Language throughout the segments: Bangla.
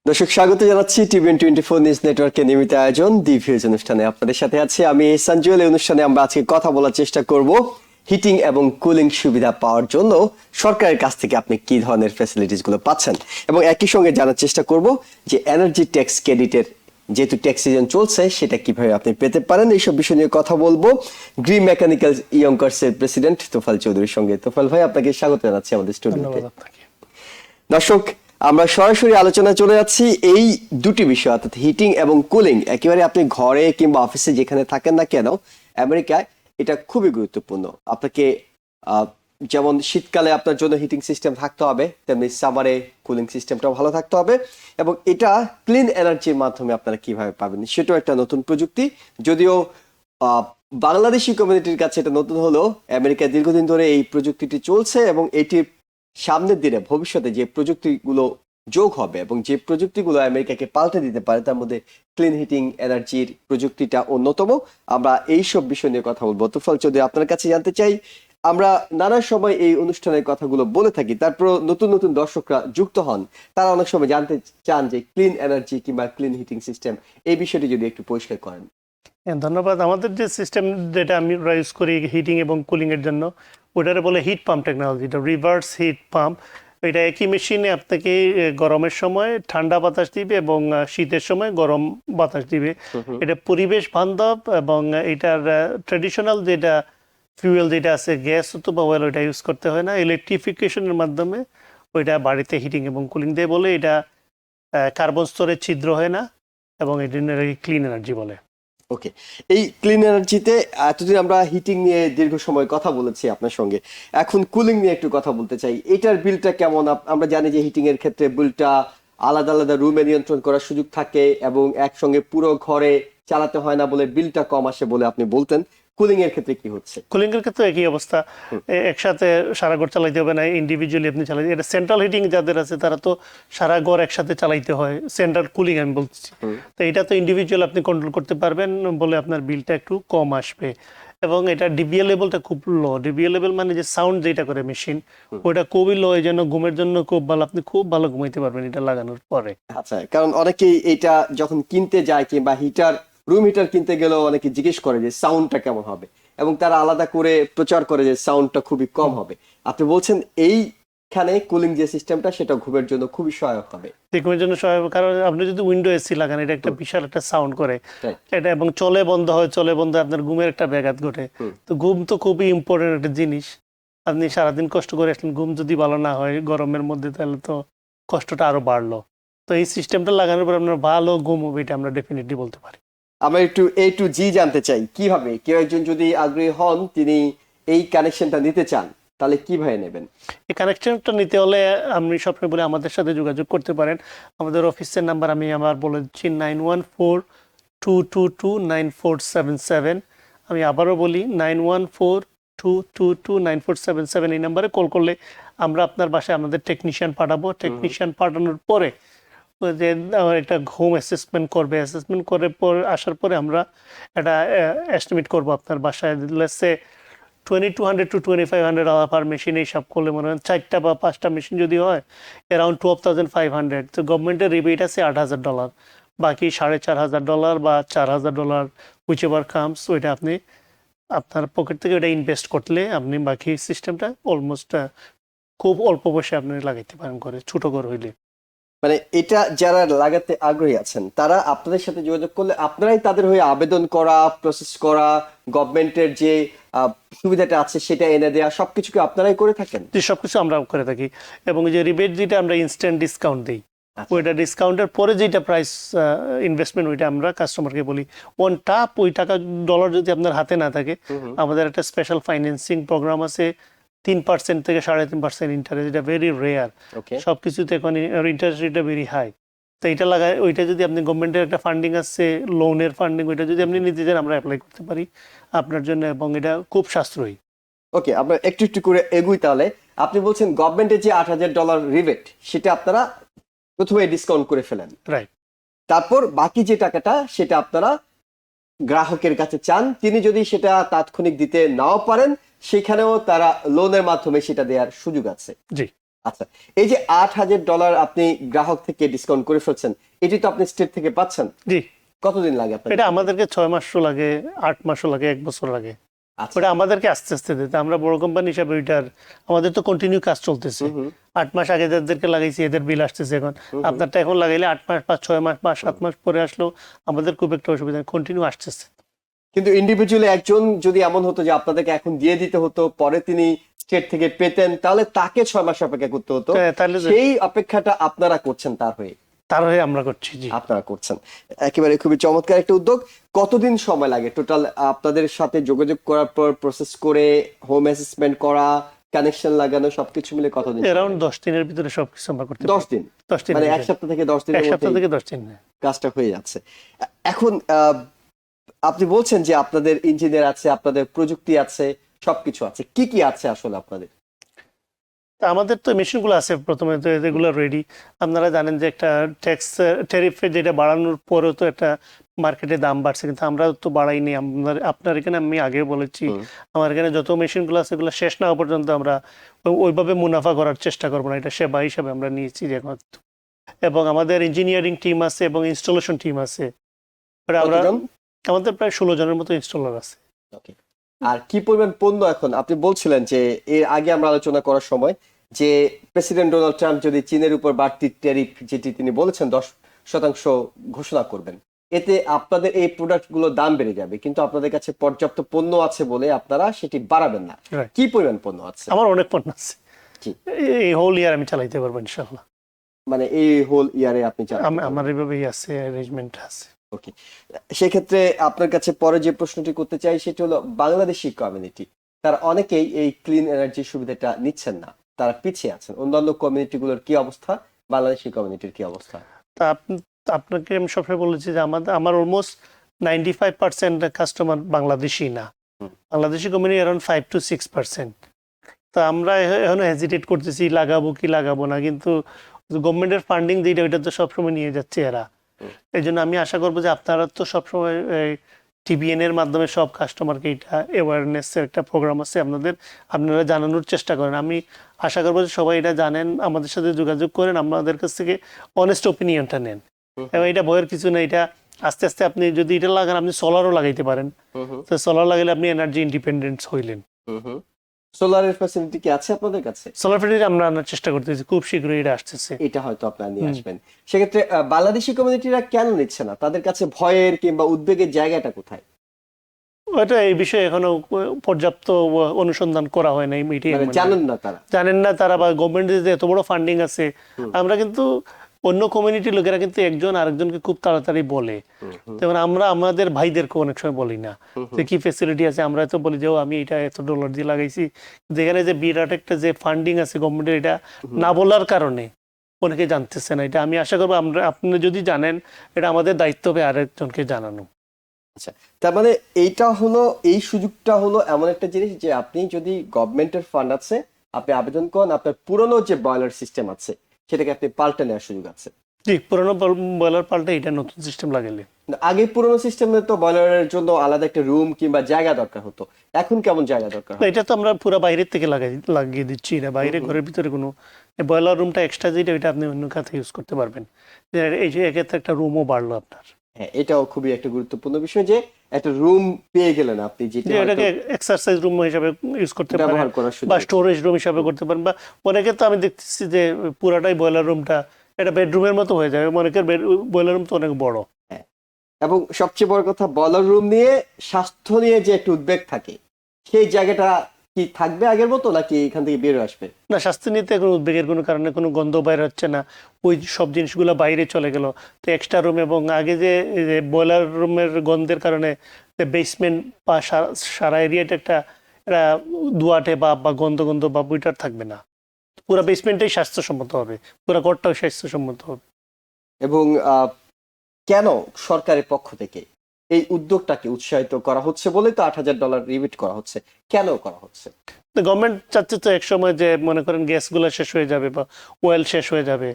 দর্শক স্বাগত জানাচ্ছি টিভেন24 নিউজ নেটওয়ার্কের নিয়মিত আয়োজন দি ভিউজ অনুষ্ঠানে আপনাদের সাথে আছি আমি সঞ্জুয়েল। এই অনুষ্ঠানে আমরা আজকে কথা বলার চেষ্টা করব হিটিং এবং কুলিং সুবিধা পাওয়ার জন্য সরকারের কাছ থেকে আপনি কি ধরনের ফ্যাসিলিটিস গুলো পাচ্ছেন, এবং একই সঙ্গে জানার চেষ্টা করব যে এনার্জি ট্যাক্স ক্রেডিটের যেহেতু ট্যাক্স সিজন চলছে সেটা কিভাবে আপনি পেতে পারেন। এইসব বিষয় নিয়ে কথা বলবো গ্রিন মেকানিক্যাল ইয়ংকার্সের প্রেসিডেন্ট তোফাল চৌধুরীর সঙ্গে। তোফাল ভাই, আপনাকে স্বাগত জানাচ্ছি আমাদের স্টুডিওতে। দর্শক, আমরা সরাসরি আলোচনায় চলে যাচ্ছি এই দুটি বিষয়, অর্থাৎ হিটিং এবং কুলিং। একেবারে আপনি ঘরে কিংবা অফিসে যেখানে থাকেন না কেন, আমেরিকায় এটা খুবই গুরুত্বপূর্ণ। আপনাকে যেমন শীতকালে আপনার জন্য হিটিং সিস্টেম থাকতে হবে, তেমনি সামারে কুলিং সিস্টেমটাও ভালো থাকতে হবে, এবং এটা ক্লিন এনার্জির মাধ্যমে আপনারা কিভাবে পাবেন সেটাও একটা নতুন প্রযুক্তি। যদিও বাংলাদেশি কমিউনিটির কাছে এটা নতুন হলেও আমেরিকায় দীর্ঘদিন ধরে এই প্রযুক্তিটি চলছে, এবং এটির সামনের দিনে ভবিষ্যতে যে প্রযুক্তিগুলো যোগ হবে এবং যে প্রযুক্তিগুলো আমেরিকাকে পাল্টে দিতে পারে তার মধ্যে ক্লিন হিটিং এনার্জির প্রযুক্তিটা অন্যতম। আমরা এইসব বিষয় নিয়ে কথা বলবো। তোফাল চৌধুরী, আপনার কাছে জানতে চাই, আমরা নানা সময় এই অনুষ্ঠানের কথাগুলো বলে থাকি, তারপর নতুন নতুন দর্শকরা যুক্ত হন, তারা অনেক সময় জানতে চান যে ক্লিন এনার্জি কিংবা ক্লিন হিটিং সিস্টেম এই বিষয়টি যদি একটু পরিষ্কার করেন। ধন্যবাদ। আমাদের যে সিস্টেম যেটা আমি ইউজ করি হিটিং এবং কুলিং এর জন্য, ওটারে বলে হিট পাম্প টেকনোলজি, এটা রিভার্স হিট পাম্প। এটা একই মেশিনে আপনাকে গরমের সময় ঠান্ডা বাতাস দিবে এবং শীতের সময় গরম বাতাস দিবে। এটা পরিবেশ বান্ধব এবং এটার ট্রেডিশনাল যেটা ফিউয়েল যেটা আছে গ্যাস অথবা ওয়েল, ওইটা ইউজ করতে হয় না। ইলেকট্রিফিকেশনের মাধ্যমে ওইটা বাড়িতে হিটিং এবং কুলিং দিয়ে বলে। এটা কার্বন স্তরের ছিদ্র হয় না এবং এটা ক্লিন এনার্জি বলে। ওকে, এই ক্লিন এনার্জিতে এতদিন আমরা হিটিং নিয়ে দীর্ঘ সময় কথা বলেছি আপনার সঙ্গে, এখন কুলিং নিয়ে একটু কথা বলতে চাই। এটার বিলটা কেমন? আমরা জানি যে হিটিং এর ক্ষেত্রে বিলটা আলাদা আলাদা রুমে নিয়ন্ত্রণ করার সুযোগ থাকে এবং একসঙ্গে পুরো ঘরে চালাতে হয় না বলে বিলটা কম আসে বলে আপনি বলতেন। কুলিং এর ক্ষেত্রে কি হচ্ছে? কুলিং এর ক্ষেত্রে একই অবস্থা, একসাথে সারা ঘর চালাইতে হবে না, ইন্ডিভিজুয়ালি আপনি চালাইতে। এটা সেন্ট্রাল হিটিং যাদের আছে তারা তো সারা ঘর একসাথে চালাইতে হয়, সেন্ট্রাল কুলিং আমি বলছি। তো এটা তো ইন্ডিভিজুয়াল আপনি কন্ট্রোল করতে পারবেন বলে আপনার বিলটা একটু কম আসবে। এবং এটা ডিবিএ লেভেলটা খুব লো। ডিবিএ লেভেল মানে যে সাউন্ড যেটা করে মেশিন, ওইটা খুবই লো। এই জন্য ঘুমের জন্য খুব ভালো, আপনি খুব ভালো ঘুমাইতে পারবেন এটা লাগানোর পরে। আচ্ছা, কারণ অনেকেই এটা যখন কিনতে যায় কিংবা রুম হিটার কিনতে গেলেও অনেকে জিজ্ঞেস করে যে সাউন্ডটা কেমন হবে, এবং তারা আলাদা করে প্রচার করে যে সাউন্ডটা খুবই কম হবে। আপনি বলছেন এইখানে কুলিং যে সিস্টেমটা সেটা ঘুমের জন্য খুবই সহায়ক হবে। ঘুমের জন্য সহায়ক, কারণ আপনি যদি উইন্ডো এসি লাগান, এটা একটা বিশাল একটা সাউন্ড করে এটা, এবং চলে বন্ধ হয়, চলে বন্ধ হয়, আপনার ঘুমের একটা ব্যাঘাত ঘটে। তো ঘুম তো খুবই ইম্পর্টেন্ট একটা জিনিস। আপনি সারাদিন কষ্ট করে আসলেন, ঘুম যদি ভালো না হয় গরমের মধ্যে, তাহলে তো কষ্টটা আরো বাড়লো। তো এই সিস্টেমটা লাগানোর পর আপনার ভালো ঘুম হবে, এটা আমরা ডেফিনেটলি বলতে পারি। আমরা একটু A to G জানতে চাই, কিভাবে কেউ একজন যদি আগ্রহী হন, তিনি এই কানেকশনটা নিতে চান, তাহলে কিভাবে নেবেন? এই কানেকশনটা নিতে হলে আমি সবসময় বলে আমাদের সাথে যোগাযোগ করতে পারেন। আমাদের অফিসের নাম্বার আমি আমার বলে দিচ্ছি 9142229477। আমি আবারও বলি 9142229477। এই নাম্বারে কল করলে আমরা আপনার বাসায় আমাদের টেকনিশিয়ান পাঠাবো। টেকনিশিয়ান পাঠানোর পরে যে একটা হোম অ্যাসেসমেন্ট করবে, অ্যাসেসমেন্ট করে পর আসার পরে আমরা একটা এস্টিমেট করবো আপনার বাসায়। Let's say $2200 to $2500 per machine. এইসব করলে মনে হয় 4টা বা 5টা মেশিন যদি হয় অ্যারাউন্ড $12,500। তো গভর্নমেন্টের রিবেট আছে $8,000, বাকি $4,500 বা $4,000 হুইচ এভার কামস, ওইটা আপনি আপনার পকেট থেকে ওইটা ইনভেস্ট করলে আপনি বাকি সিস্টেমটা অলমোস্ট খুব অল্প পয়সা আপনি লাগাইতে পারেন করে, ছোট ঘর হইলে। মানে এটা যারা লাগাতে আগ্রহী আছেন তারা আপনাদের সাথে যোগাযোগ করলে আপনারাই তাদের হয়ে আবেদন করা, প্রসেস করা, গভর্নমেন্টের যে সুবিধাটা আছে সেটা এনে দেওয়া, সবকিছুকে আপনারাই করে থাকেন? যে সবকিছু আমরা করে থাকি, এবং যে রিবেট যেটা আমরা ইনস্ট্যান্ট ডিসকাউন্ট দিই, ওইটা ডিসকাউন্টের পরে যেটা প্রাইস ইনভেস্টমেন্ট, ওইটা আমরা কাস্টমারকে বলি অন টাপ। ওই টাকা ডলার যদি আপনার হাতে না থাকে, আমাদের একটা স্পেশাল ফাইন্যান্সিং প্রোগ্রাম আছে, 3% থেকে 3.5% ইন্টারেস্ট। এটা ভেরি রেয়ার, সবকিছুতে এখন ইন্টারেস্ট রেটটা ভেরি হাই। তো এটা লাগায়, ওইটা যদি আপনি গভর্নমেন্টের একটা ফান্ডিং আছে, লোনের ফান্ডিং, ওইটা যদি আপনি নিতে চান আমরা অ্যাপ্লাই করতে পারি আপনার জন্য, এবং এটা খুব সাশ্রয়ী। ওকে, আমরা একটু একটু করে এগুই তাহলে। আপনি বলছেন গভর্নমেন্টের যে $8,000 রিবেট সেটা আপনারা প্রথমে ডিসকাউন্ট করে ফেলেন, রাইট? তারপর বাকি যে টাকাটা সেটা আপনারা গ্রাহকের কাছে চান, তিনি যদি সেটা তাৎক্ষণিক দিতে নাও পারেন সেখানেও তারা লোনের মাধ্যমে সেটা দেওয়ার সুযোগ আছে। জি। আচ্ছা, এই যে $8,000 আপনি গ্রাহক থেকে ডিসকাউন্ট করে ফেলছেন, এটি তো আপনি স্টেট থেকে পাচ্ছেন, জি, কতদিন লাগে আপনার? এটা আমাদেরকে 6 মাসও লাগে, 8 মাসও লাগে, 1 বছর লাগে। আচ্ছা, ওটা আমাদেরকে আস্তে আস্তে দিতে, আমরা বড় কোম্পানি হিসাবে ওইটার আমাদের তো কন্টিনিউ কাজ চলতেছে। 8 মাস আগে যাদেরকে লাগাইছি এদের বিল আসতেছে এখন, আপনারটা এখন লাগাইলে 8 মাস বা 6 মাস বা 7 মাস পরে আসলেও আমাদের খুব একটা অসুবিধা নেই, কন্টিনিউ আসতেছে। কিন্তু ইন্ডিভিজুয়ালি একজন যদি এমন হতো যে আপনাদেরকে এখন দিয়ে দিতে হতো, পরে তিনি স্টেট থেকে পেতেন, তাহলে তাকে 6 মাস অপেক্ষা করতে হতো। তাহলে সেই অপেক্ষাটা আপনারা করছেন তার হয়ে, তার হয়ে আমরা করছি। জি, আপনারা করছেন, একেবারে খুবই চমৎকার একটা উদ্যোগ। কতদিন সময় লাগে টোটাল আপনাদের সাথে যোগাযোগ করার পর প্রসেস করে হোম অ্যাসেসমেন্ট করা, কানেকশন লাগানো, সবকিছু মিলে কতদিন? অ্যারাউন্ড 10 দিনের ভিতরে সবকিছু আমরা করতে 10 দিন, 10 দিন, মানে এক সপ্তাহ থেকে 10 দিনের 1 সপ্তাহ মধ্যে থেকে 10 দিন। কাজটা হয়ে যাচ্ছে। এখন আপনি বলছেন যে আপনাদের ইঞ্জিনিয়ার আছে, আপনাদের প্রযুক্তি আছে, সবকিছু আছে, কি কি আছে আসলে আপনাদের? তা আমাদের তো মেশিনগুলো আছে, প্রথমে তো এগুলো রেডি। আপনারা জানেন যে একটা ট্যাক্স ট্যারিফে যেটা বাড়ানোর পরেও তো একটা মার্কেটে দাম বাড়ছে, কিন্তু আমরা তো বাড়াইনি। আপনার এখানে আমি আগে বলেছি, আমার এখানে যত মেশিনগুলো আছে এগুলো শেষ না হওয়া পর্যন্ত আমরা ওইভাবে মুনাফা করার চেষ্টা করবো না, এটা সেবা হিসাবে আমরা নিয়েছি এখন। এবং আমাদের ইঞ্জিনিয়ারিং টিম আছে এবং ইনস্টলেশন টিম আছে, আমরা কতজন? আমাদের প্রায় 16 জনের মতো ইনস্টলার আছে। Okay. আর কি পরিমাণ পণ্য এখন? আপনি বলছিলেন যে এর আগে আমরা আলোচনা করার সময় যে প্রেসিডেন্ট ডোনাল্ড ট্রাম্প যদি চীনের উপর বাড়তি ট্যারিফ, যেটি তিনি বলেছেন 10% ঘোষণা করবেন, এতে আপনাদের এই প্রোডাক্ট গুলোর দাম বেড়ে যাবে, কিন্তু আপনাদের কাছে পর্যাপ্ত পণ্য আছে বলে আপনারা সেটি বাড়াবেন না। Right. কি পরিমাণ পণ্য আছে? আমার অনেক পণ্য আছে, জি। এই হোল ইয়ার আমি চালাইতে পারবো ইনশাআল্লাহ। মানে এই হোল ইয়ারে আপনি আমার এইভাবেই আছে, অ্যারেঞ্জমেন্ট আছে। ওকে, সেক্ষেত্রে আপনার কাছে পরে যে প্রশ্নটি করতে চাই সেটি হলো, বাংলাদেশি কমিউনিটি তারা অনেকেই এই ক্লিন এনার্জি সুবিধাটা নিচ্ছেন না, তারা পিছিয়ে আছেন। অন্যান্য কমিউনিটি গুলোর কি অবস্থা, বাংলাদেশি কমিউনিটির কি অবস্থা? তা আপনাকে আমি সবসময় বলেছি যে আমার অলমোস্ট 95% কাস্টমার বাংলাদেশি না, বাংলাদেশি কমিউনিটি অ্যারাউন্ড 5 to 6%। তা আমরা এখন হেজিটেট করতেছি লাগাবো কি লাগাবো না, কিন্তু গভর্নমেন্টের ফান্ডিং যেটা ওইটা তো সবসময় নিয়ে যাচ্ছে এরা। এই জন্য আমি আশা করবো যে আপনারা তো সবসময় টিবিএন এর মাধ্যমে সব কাস্টমারকে এটা অ্যাওয়ারনেসের একটা প্রোগ্রাম আছে আপনারা জানানোর চেষ্টা করেন। আমি আশা করবো যে সবাই এটা জানেন, আমাদের সাথে যোগাযোগ করেন, আমাদের কাছ থেকে অনেস্ট ওপিনিয়নটা নেন। এবং এটা ভয়ের কিছু না, এটা আস্তে আস্তে আপনি যদি এটা লাগান, আপনি সোলারও লাগাইতে পারেন। তো সোলার লাগাইলে আপনি এনার্জি ইন্ডিপেন্ডেন্ট হইলেন। সোলারের ফ্যাসিলিটি কি আছে আপনাদের কাছে? সোলার ফ্যাসিলিটি আমরা আনার চেষ্টা করতেছি, খুব শীঘ্রই এটা আসতেছে। এটা হয়তো আপনারা নিয়ে আসবেন। সেক্ষেত্রে বাংলাদেশি কমিউনিটিরা কেন নিচ্ছে না? তাদের কাছে ভয়ের কিংবা উদ্বেগের জায়গাটা কোথায়? ওইটা এই বিষয়ে এখনো পর্যাপ্ত অনুসন্ধান করা হয় নাই, মানে জানেন না তারা, জানেন না তারা, বা গভর্নমেন্টের যে এত বড় ফান্ডিং আছে। আমরা কিন্তু অন্য কমিউনিটির লোকেরা কিন্তু একজন আরেকজনকে খুব তাড়াতাড়ি বলে, যেমন আমরা আমাদের ভাইদেরকে অনেক সময় বলি না যে কি ফেসিলিটি আছে। আমরা তো বলি যে আমি এটা এত ডলার দিয়ে লাগাইছি, যেখানে যে বিরাট একটা যে ফান্ডিং আছে গভর্নমেন্টের, এটা না বলার কারণে অনেকে জানতেছে না। এটা আমি আশা করবো আপনি যদি জানেন, এটা আমাদের দায়িত্ব হবে আরেকজনকে জানানো। আচ্ছা, তার মানে এইটা হলো, এই সুযোগটা হলো এমন একটা জিনিস যে আপনি যদি গভর্নমেন্টের ফান্ড আছে, আপনি আবেদন করেন, আপনার পুরনো যে বয়লার সিস্টেম আছে সেটাকে আপনি পাল্টে নেওয়ার সুযোগ আছে। জি, পুরোনো বয়লার পাল্টে এটা নতুন সিস্টেম লাগাইলে। আগে পুরনো সিস্টেমে তো বয়লারের জন্য আলাদা একটা রুম কিংবা জায়গা দরকার হতো, এখন কেমন জায়গা দরকার হয়? এটা তো আমরা পুরো বাইরের থেকে লাগিয়ে দিচ্ছি, না বাইরে ঘরের ভিতরে কোনো বয়লার রুমটা এক্সট্রা যেটা, ওইটা আপনি অন্য খাতে ইউজ করতে পারবেন। এই যে এক্ষেত্রে একটা রুমও বাড়লো আপনার। হ্যাঁ, এটাও খুবই একটা গুরুত্বপূর্ণ বিষয় যে একটা রুম পেয়ে গেলেন আপনি, যেটা যে এটাকে এক্সারসাইজ রুম হিসাবে ইউজ করতে পারেন, ব্যবহার করার সুযোগ বা স্টোরেজ রুম হিসাবে করতে পারেন। বা অনেকে তো আমি দেখতেছি যে পুরাটাই বয়লার রুমটা এটা বেডরুমের মতো হয়ে যাবে, অনেকের বয়লার রুম তো অনেক বড়। এবং সবচেয়ে বড় কথা, বয়লার রুম নিয়ে স্বাস্থ্য নিয়ে যে একটা উদ্বেগ থাকে, সেই জায়গাটা কি থাকবে আগের মতো, নাকি এখান থেকে বের হয়ে আসবে? না, স্বাস্থ্য নিতে কোনো উদ্বেগের কোনো কারণে কোনো গন্ধ বাইরে হচ্ছে না, ওই সব জিনিসগুলো বাইরে চলে গেল। তো এক্সট্রা রুম, এবং আগে যে বয়লার রুমের গন্ধের কারণে বেসমেন্ট বা সারা এরিয়াটা একটা দুয়াটে বা গন্ধ গন্ধ বা বুইটার থাকবে না, পুরো বেসমেন্টটাই স্বাস্থ্যসম্মত হবে, পুরো ঘরটাও স্বাস্থ্যসম্মত হবে। এবং কেন সরকারের পক্ষ থেকে এই উদ্যোগটাকে উৎসাহিত করা হচ্ছে বলে তো $8,000 রিবেট করা হচ্ছে, কেন করা হচ্ছে? তো গভর্নমেন্ট চাচ্ছে তো এক সময় যে মনে করেন গ্যাসগুলো শেষ হয়ে যাবে বা ওয়েল শেষ হয়ে যাবে,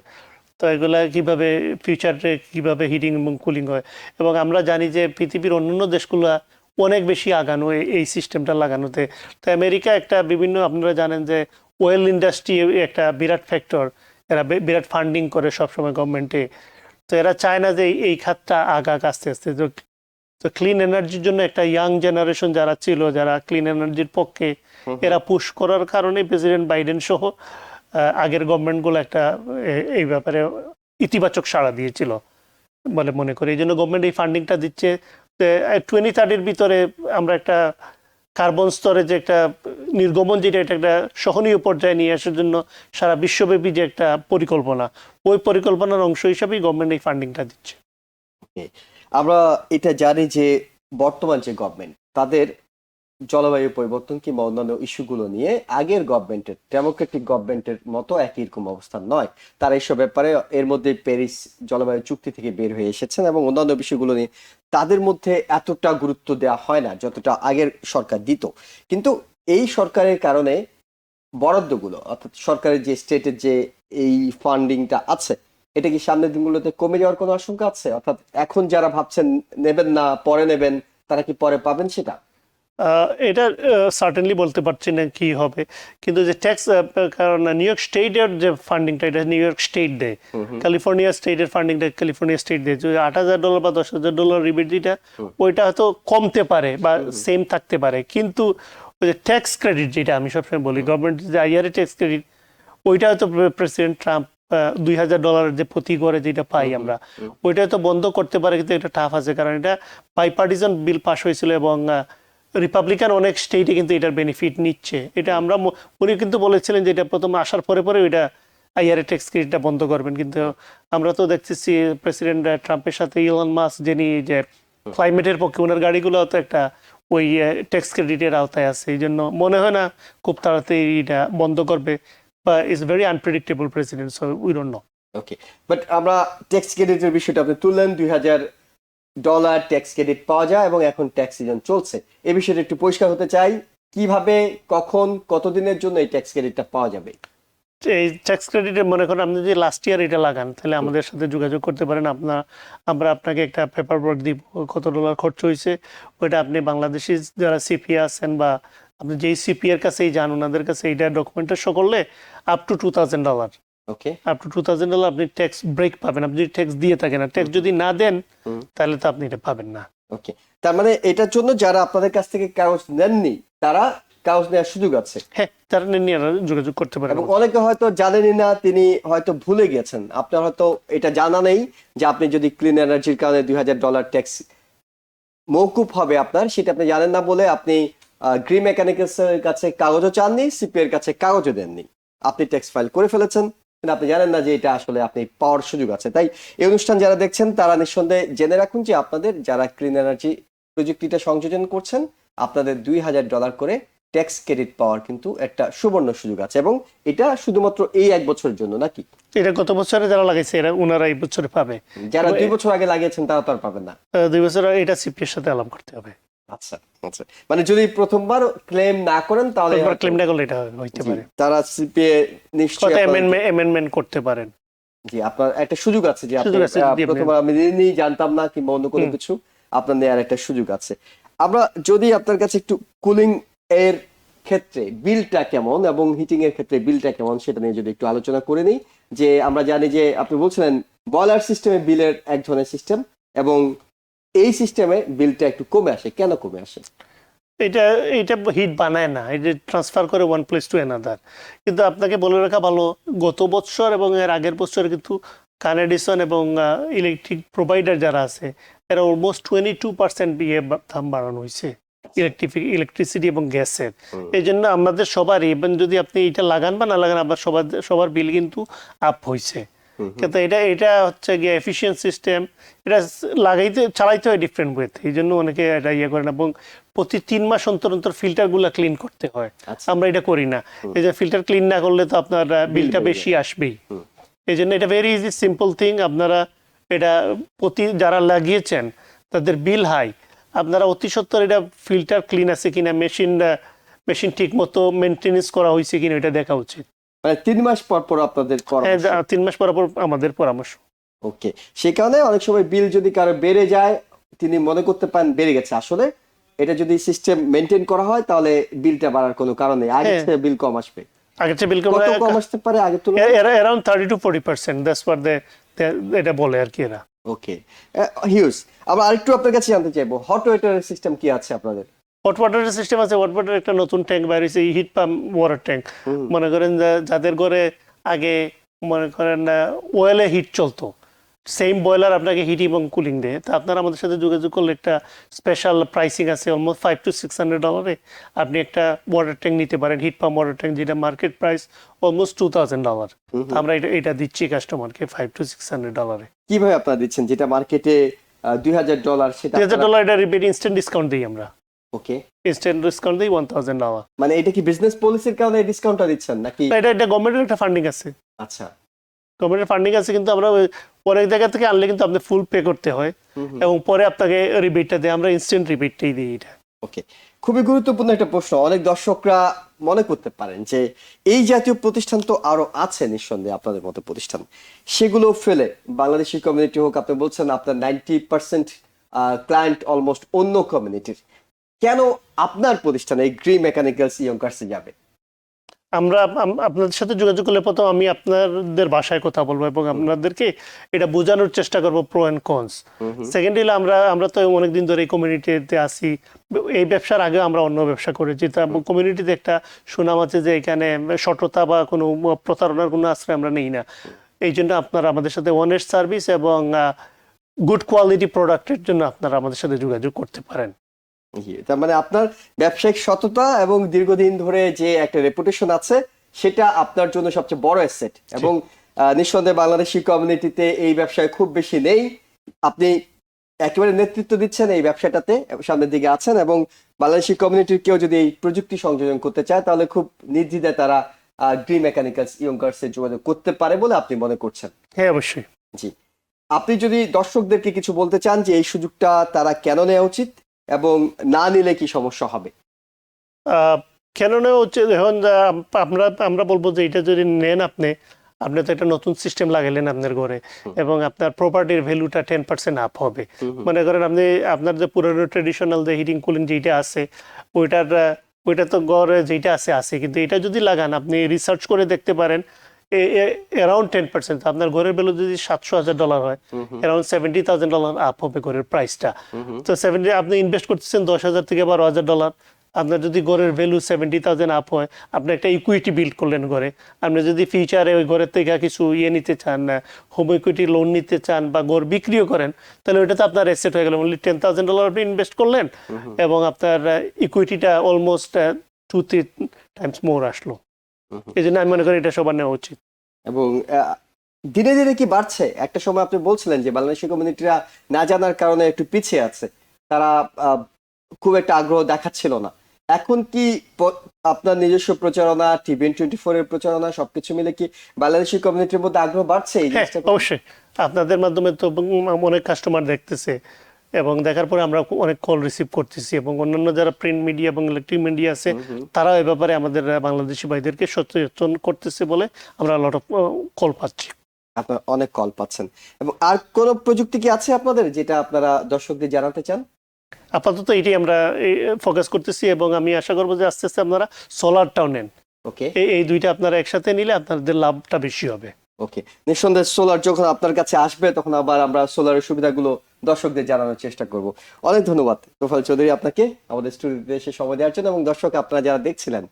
তো এগুলা কিভাবে ফিউচারে কিভাবে হিটিং এবং কুলিং হয়। এবং আমরা জানি যে পৃথিবীর অন্যান্য দেশগুলো অনেক বেশি আগানো এই সিস্টেমটা লাগানোতে। তো আমেরিকা একটা বিভিন্ন, আপনারা জানেন যে ওয়েল ইন্ডাস্ট্রি একটা বিরাট ফ্যাক্টর, এরা বিরাট ফান্ডিং করে সবসময় গভর্নমেন্টে। তো এরা চায় না যে এই খাতটা আগাক আস্তে আস্তে। তো ক্লিন এনার্জির জন্য একটা ইয়াং জেনারেশন যারা ছিল, যারা ক্লিন এনার্জির পক্ষে, এরা পুশ করার কারণে প্রেসিডেন্ট বাইডেন সহ আগের গভর্নমেন্টগুলো একটা এই ব্যাপারে ইতিবাচক সাড়া দিয়েছিল বলে মনে করি। এই জন্য গভর্নমেন্ট এই ফান্ডিংটা দিচ্ছে। 2030-এর ভিতরে আমরা একটা কার্বন স্তরে যে একটা নির্গমন, যেটা এটা একটা সহনীয় পর্যায়ে নিয়ে আসার জন্য সারা বিশ্বব্যাপী যে একটা পরিকল্পনা, ওই পরিকল্পনার অংশ হিসাবেই গভর্নমেন্ট এই ফান্ডিংটা দিচ্ছে। আমরা এটা জানি যে বর্তমান যে গভর্নমেন্ট, তাদের জলবায়ু পরিবর্তন কিংবা অন্যান্য ইস্যুগুলো নিয়ে আগের গভর্নমেন্টের, ডেমোক্রেটিক গভর্নমেন্টের মতো একই রকম অবস্থান নয়। তারা এইসব ব্যাপারে এর মধ্যে প্যারিস জলবায়ু চুক্তি থেকে বের হয়ে এসেছেন এবং অন্যান্য বিষয়গুলো নিয়ে তাদের মধ্যে এতটা গুরুত্ব দেওয়া হয় না যতটা আগের সরকার দিত। কিন্তু এই সরকারের কারণে বরাদ্দগুলো, অর্থাৎ সরকারের যে স্টেটের যে এই ফান্ডিংটা আছে, এটা কি সামনের দিনগুলোতে কমে যাওয়ার কোনো আশঙ্কা আছে? অর্থাৎ এখন যারা ভাবছেন নেবেন না, পরে নেবেন, তারা কি পরে পাবেন সেটা? এটা সার্টেনলি বলতে পারছি না কি হবে, কিন্তু যে ট্যাক্স, কারণ নিউ ইয়র্ক স্টেটের যে ফান্ডিংটা, এটা নিউ ইয়র্ক স্টেট দেয়, ক্যালিফোর্নিয়া স্টেটের ফান্ডিংটা ক্যালিফোর্নিয়া স্টেট দেয়। যদি $8,000 বা $10,000 রিবেট যেটা, ওইটা হয়তো কমতে পারে বা সেম থাকতে পারে, কিন্তু ওই যে ট্যাক্স ক্রেডিট, যেটা আমি সবসময় বলি, গভর্নমেন্ট যে IRA ট্যাক্স ক্রেডিট, ওইটা হয়তো প্রেসিডেন্ট ট্রাম্প $2,000 যে প্রতি করে যেটা পাই আমরা, ওইটা হয়তো বন্ধ করতে পারে, কিন্তু এটা টাফ আছে, কারণ এটা বাইপার্টিসান বিল পাস হয়েছিল এবং রিপাবলিকান অনেক স্টেটে কিন্তু এটার বেনিফিট নিচ্ছে। এটা আমরা, উনি কিন্তু বলেছিলেন যে এটা প্রথম আসার পরে পরে ওইটা IRA ট্যাক্স ক্রেডিটটা বন্ধ করবেন, কিন্তু আমরা তো দেখতেছি প্রেসিডেন্ট ট্রাম্পের সাথে ইলন মাস্ক, যিনি যে ক্লাইমেটের পক্ষে, ওনার গাড়িগুলো তো একটা ওই ট্যাক্স ক্রেডিটের আওতায় আছে। এই জন্য মনে হয় না খুব তাড়াতাড়ি এটা বন্ধ করবে, বা is very unpredictable president, so we don't know. Okay, but আমরা ট্যাক্স ক্রেডিটের বিষয়টা আপনি তুললেন, $2,000 ট্যাক্স ক্রেডিট পাওয়া যায় এবং এখন ট্যাক্স সিজন চলছে। এই বিষয়টা একটু পরিষ্কার হতে চাই, কিভাবে, কখন, কতদিনের জন্য এই ট্যাক্স ক্রেডিটটা পাওয়া যাবে? এই ট্যাক্স ক্রেডিটে মনে করেন আপনি যদি লাস্ট ইয়ার এটা লাগান, তাহলে আমাদের সাথে যোগাযোগ করতে পারেন। আমরা আপনাকে একটা পেপার ওয়ার্ক দিব, কত ডলার খরচ হয়েছে, ওইটা আপনি বাংলাদেশি যারা সিপি আছেন বা আপনি যেই সিপি এর কাছেই যান, ওনাদের কাছে এইটা ডকুমেন্টের শো করলে up to $2,000, okay, up to $2,000 আপনি ট্যাক্স ব্রেক পাবেন। আপনি যদি ট্যাক্স দিয়ে থাকেন, আর ট্যাক্স যদি না দেন, তাহলে তো আপনি এটা পাবেন না। ওকে, তার মানে এটার জন্য যারা আপনাদের কাছ থেকে কাগজ নেননি, তারা কাগজ নেওয়ার সুযোগ আছে। হ্যাঁ, তারা নিয়ে যোগাযোগ করতে পারেন। এবং অনেকে হয়তো জানেনই না, তিনি হয়তো ভুলে গেছেন, আপনার হয়তো এটা জানা নেই যে আপনি যদি ক্লিন এনার্জির কারণে $2,000 ট্যাক্স মওকুফ হবে আপনার, সেটা আপনি জানেন না বলে আপনি গ্রিন মেকানিক্যালস এর কাছে কাগজও চাননি, সিপি এর কাছে কাগজও দেননি, আপনি ট্যাক্স ফাইল করে ফেলেছেন, কিন্তু আপনি জানেন না যে এটা আসলে আপনি পাওয়ার সুযোগ আছে। তাই এই অনুষ্ঠান যারা দেখছেন, তারা নিঃসন্দেহে জেনে রাখুন যে আপনাদের যারা ক্লিন এনার্জি প্রযুক্তিটা সংযোজন করছেন, আপনাদের $2,000 করে ট্যাক্স ক্রেডিট পাওয়ার কিন্তু একটা সুবর্ণ সুযোগ আছে। এবং এটা শুধুমাত্র এই 1 বছরের জন্য নাকি? এটা গত বছরে যারা লাগাইছে, এরা ওনারা এই বছরে পাবে। যারা 2 বছর আগে লাগিয়েছেন তারা তো আর পাবেন না। 2 বছর এটা সিপি এর সাথে আলাপ করতে হবে। আচ্ছা আচ্ছা, মানে যদি প্রথমবার ক্লেম না করেন তাহলে ক্লেম না করলে এটা হইতে পারে, তারা সিপিএ নিশ্চয়ই অ্যামেন্ডমেন্ট করতে পারেন। জি, আপনার একটা সুযোগ আছে যে আপনি সুযোগ আছে, জি, প্রথমবার আমি নিই জানতাম না কিংবা অন্য কোনো কিছু, আপনার নেওয়ার একটা সুযোগ আছে। আমরা যদি আপনার কাছে একটু কুলিং এর ক্ষেত্রে বিলটা কেমন এবং হিটিং এর ক্ষেত্রে বিলটা কেমন সেটা নিয়ে যদি একটু আলোচনা করে নিই। যে আমরা জানি যে আপনি বলছিলেন বয়লার সিস্টেমে বিলের এক ধরনের সিস্টেম, এবং এই সিস্টেমে বিলটা একটু কমে আসে। কেন কমে আসে? এটা হিট বানায় না, এটা ট্রান্সফার করে ওয়ান প্লেস টু অ্যানাদার। কিন্তু আপনাকে বলে রাখা ভালো, গত বছর এবং এর আগের বছর কিন্তু কানেডিসন এবং ইলেকট্রিক প্রোভাইডার যারা আছে, এরা অলমোস্ট 22% দাম বাড়ানো হয়েছে ইলেকট্রিসিটি এবং গ্যাসের। এই জন্য আমাদের সবার, ইভেন যদি আপনি এটা লাগান বা না লাগান, আবার সবার বিল কিন্তু আপ হয়েছে। কিন্তু এটা হচ্ছে গিয়ে এফিসিয়েন্ট সিস্টেম, এটা চালাইতে হয় ডিফারেন্ট ওয়েতে। এই জন্য অনেকে এটা ইয়ে করে না, এবং প্রতি 3 মাস অন্তর অন্তর ফিল্টারগুলো ক্লিন করতে হয়। আমরা এটা করি না। এই যে ফিল্টার ক্লিন না করলে তো আপনার বিলটা বেশি আসবেই। এই জন্য এটা ভেরি ইজি সিম্পল থিং। আপনারা এটা যারা লাগিয়েছেন তাদের বিল হাই, আপনারা অতি সত্বর এটা ফিল্টার ক্লিন আছে কিনা, মেশিন ঠিক মতো মেনটেনেন্স করা হয়েছে কিনা, এটা দেখা উচিত। মানে 3 মাস পর পর আপনাদের পরামর্শ? 3 মাস পর পর আমাদের পরামর্শ। ওকে, সেই কারণে অনেক সময় বিল যদি কারো বেড়ে যায়, তিনি মনে করতে পারেন বেড়ে গেছে, আসলে এটা যদি সিস্টেম মেনটেন করা হয় তাহলে বিলটা বাড়ার কোনো কারণ নেই, আগে হ্যাঁ। থেকে বিল কম আসবে। আগের চেয়ে বিল কত কম আসতে পারে আগে তুলনায়? অ্যারাউন্ড 30-40%, দ্যাটস হোয়াট এটা বলে আর কি এরা। ওকে, হিউজ। আমরা আরেকটু আপনার কাছে জানতে চাইবো, হট ওয়াটার সিস্টেম কি আছে আপনাদের? হট ওয়াটারের সিস্টেম আছে। হট ওয়াটারের একটা নতুন ট্যাঙ্ক বাইরে হয়েছে, হিট পাম্প ওয়াটার ট্যাঙ্ক। মনে করেন যাদের ঘরে আগে মনে করেন ওয়েলে হিট চলতো, সেম বয়লার আপনাকে হিট এবং কুলিং দেয়, তা আপনারা আমাদের সাথে যোগাযোগ করলে একটা স্পেশাল প্রাইসিং আছে, অলমোস্ট $500-600 আপনি একটা ওয়াটার ট্যাঙ্ক নিতে পারেন, হিট পাম্প ওয়াটার ট্যাঙ্ক, যেটা মার্কেট প্রাইস অলমোস্ট $2000। আমরা এটা দিচ্ছি কাস্টমারকে $500-600। কিভাবে আপনারা দিচ্ছেন? যেটা মার্কেটে $2000 সেটা $2000 এটা রিবেট ইনস্ট্যান্ট ডিসকাউন্ট দিই আমরা। ওকে, ইনস্ট্যান্ট ডিসকাউন্ট দিই $1000। মানে এটা কি বিজনেস পলিসির কারণে ডিসকাউন্টটা দিচ্ছেন নাকি? এটা গভর্নমেন্টের একটা ফান্ডিং আছে। আচ্ছা, গভর্নমেন্টের ফান্ডিং আছে, কিন্তু আমরা অনেক জায়গা থেকে আনলে কিন্তু আপনি ফুল পে করতে হয় এবং পরে আপনাকে রিবেটটা দেয়, আমরা ইনস্ট্যান্ট রিবেটটাই দিই এটা। ওকে, খুবই গুরুত্বপূর্ণ একটা প্রশ্ন। অনেক দর্শকরা মনে করতে পারেন যে এই জাতীয় প্রতিষ্ঠান তো আরো আছে নিঃসন্দেহে আপনাদের মতো প্রতিষ্ঠান, সেগুলো ফেলে বাংলাদেশি কমিউনিটি হোক, আপনি বলছেন আপনার 90% ক্লায়েন্ট অলমোস্ট অন্য কমিউনিটির, কেন আপনার প্রতিষ্ঠানে এই গ্রি মেকানিক্যালস ইয়ংকার্সে যাবে? আমরা আপনাদের সাথে যোগাযোগ করলে প্রথম আমি আপনাদের ভাষায় কথা বলবো এবং আপনাদেরকে এটা বোঝানোর চেষ্টা করবো প্রো অ্যান্ড কনস। সেকেন্ডলি আমরা তো অনেকদিন ধরে এই কমিউনিটিতে আসি, এই ব্যবসার আগে আমরা অন্য ব্যবসা করেছি, তা কমিউনিটিতে একটা সুনাম আছে যে এখানে সততা বা কোনো প্রতারণার কোনো আশ্রয় আমরা নেই না। এই জন্য আপনারা আমাদের সাথে অনেস্ট সার্ভিস এবং গুড কোয়ালিটি প্রোডাক্টের জন্য আপনারা আমাদের সাথে যোগাযোগ করতে পারেন। তার মানে আপনার ব্যবসায়িক সততা এবং দীর্ঘদিন ধরে যে একটা রেপুটেশন আছে সেটা আপনার জন্য সবচেয়ে বড় অ্যাসেট, এবং নিঃসন্দেহে বাংলাদেশি কমিউনিটিতে এই ব্যবসায় খুব বেশি নেই। আপনি একেবারে নেতৃত্ব দিচ্ছেন এই ব্যবসাটাতে, সামনের দিকে আছেন, এবং বাংলাদেশি কমিউনিটির কেউ যদি এই প্রযুক্তি সংযোজন করতে চায় তাহলে খুব নির্দ্বিধায় তারা গ্রি মেকানিক্যালস ইয়ংকার্সে যোগাযোগ করতে পারে বলে আপনি মনে করছেন? হ্যাঁ, অবশ্যই। জি, আপনি যদি দর্শকদেরকে কিছু বলতে চান যে এই সুযোগটা তারা কেন নেওয়া উচিত এবং না নিলে কি সমস্যা হবে? কেন না হচ্ছে, এখন আমরা বলবো যে এটা যদি নেন আপনি তো একটা নতুন সিস্টেম লাগাইলেন আপনার ঘরে এবং আপনার প্রপার্টির ভ্যালুটা 10% আপ হবে। মনে করেন আপনি আপনার যে পুরনো ট্রেডিশনাল যে হিটিং কুলিং যেটা আছে ওইটা তো ঘরে যেটা আছে, কিন্তু এটা যদি লাগান আপনি রিসার্চ করে দেখতে পারেন অ্যারাউন্ড 10%, আপনার ঘরের ভ্যালু যদি $700,000 হয়, অ্যারাউন্ড $70,000 আপ হবে ঘরের প্রাইসটা। তো আপনি ইনভেস্ট করতেছেন $10,000 থেকে $12,000, আপনার যদি ঘরের ভ্যালু 70,000 আপ হয়, আপনি একটা ইকুইটি বিল্ড করলেন ঘরে। আপনি যদি ফিউচারে ওই ঘরের থেকে কিছু নিতে চান, হোম ইকুইটি লোন নিতে চান বা ঘর বিক্রিও করেন, তাহলে ওইটা তো আপনার অ্যাসেট হয়ে গেল। অনলি $10,000 আপনি ইনভেস্ট করলেন এবং আপনার ইকুইটিটা অলমোস্ট 2-3 টাইমস মোর আসলো। এই জন্য আমি মনে করি এটা সবার নেওয়া উচিত। এবং ধীরে ধীরে কি বাড়ছে? একটা সময় আপনি বলছিলেন যে বাংলাদেশি কমিউনিটিরা না জানার কারণে একটু পিছিয়ে আছে, তারা খুব একটা আগ্রহ দেখাচ্ছিল না। এখন কি আপনার নিজস্ব প্রচারণা, TVN24 এর প্রচারণা সবকিছু মিলে কি বাংলাদেশি কমিউনিটির মধ্যে আগ্রহ বাড়ছে এই জিনিসটা? অবশ্যই, আপনাদের মাধ্যমে তো অনেক কাস্টমার দেখতেছে এবং দেখার পরে আমরা অনেক কল রিসিভ করতেছি এবং অন্যান্য যারা প্রিন্ট মিডিয়া এবং ইলেকট্রিক মিডিয়া আছে তারা এই ব্যাপারে আমাদের বাংলাদেশি ভাইদেরকে সচেতন করতেছে বলে আমরা লট অফ কল পাচ্ছি। আপনারা অনেক কল পাচ্ছেন। এবং আর কোন প্রযুক্তি কি আছে আপনাদের যেটা আপনারা দর্শকদের জানাতে চান? আপাতত এটি আমরা ফোকাস করতেছি এবং আমি আশা করবো যে আস্তে আস্তে আপনারা সোলারটাও নেন। ওকে, এই দুইটা আপনারা একসাথে নিলে আপনাদের লাভটা বেশি হবে। ওকে, নিঃসন্দেহে সোলার যখন আপনার কাছে আসবে তখন আবার আমরা সোলারের সুবিধাগুলো দর্শকদের জানানোর চেষ্টা করব। অনেক ধন্যবাদ তোফায়েল চৌধুরী আপনাকে আমাদের স্টুডিওতে এসে সময় দেওয়ার জন্য। এবং দর্শক আপনারা যারা দেখছিলেন,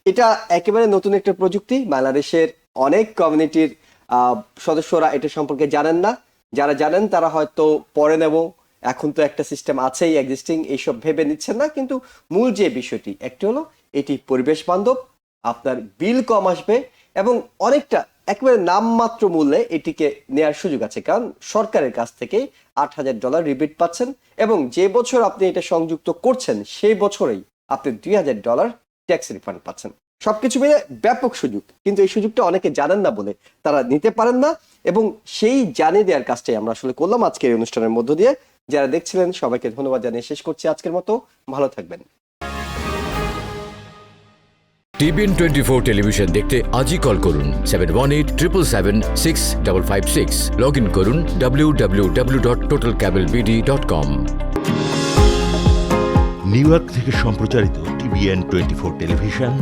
এটা একেবারে নতুন একটা প্রযুক্তি, বাংলাদেশের অনেক কমিউনিটির সদস্যরা এটা সম্পর্কে জানেন না, যারা জানেন তারা হয়তো পরে নেব, এখন তো একটা সিস্টেম আছেই এক্সিস্টিং, এইসব ভেবে নিচ্ছেন না। কিন্তু মূল যে বিষয়টি একটি হলো এটি পরিবেশ বান্ধব, আপনার বিল কম আসবে এবং অনেকটা একেবারে নামমাত্র মূল্যে এটিকে নেওয়ার সুযোগ আছে, কারণ সরকারের কাছ থেকে $8,000 রিবেট পাচ্ছেন এবং যে বছর আপনি এটা সংযুক্ত করছেন সেই বছরেই আপনি $2,000 ট্যাক্স রিফান্ড পাচ্ছেন। সবকিছু মিলে ব্যাপক সুযোগ, কিন্তু এই সুযোগটা অনেকে জানেন না বলে তারা নিতে পারেন না, এবং সেই জানিয়ে দেওয়ার কাজটাই আমরা আসলে করলাম আজকের এই অনুষ্ঠানের মধ্য দিয়ে। যারা দেখছিলেন সবাইকে ধন্যবাদ জানিয়ে শেষ করছি আজকের মতো। ভালো থাকবেন। TVN24 টেলিভিশন দেখতে আজই কল করুন 7187776556। লগ ইন করুন www.totalcablebd.com। নিউ ইয়র্ক থেকে সম্প্রচারিত TVN 24 টেলিভিশন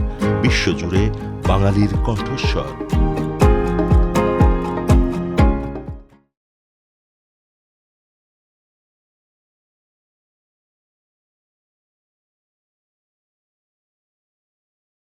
বিশ্বজুড়ে বাঙালির কণ্ঠস্বর।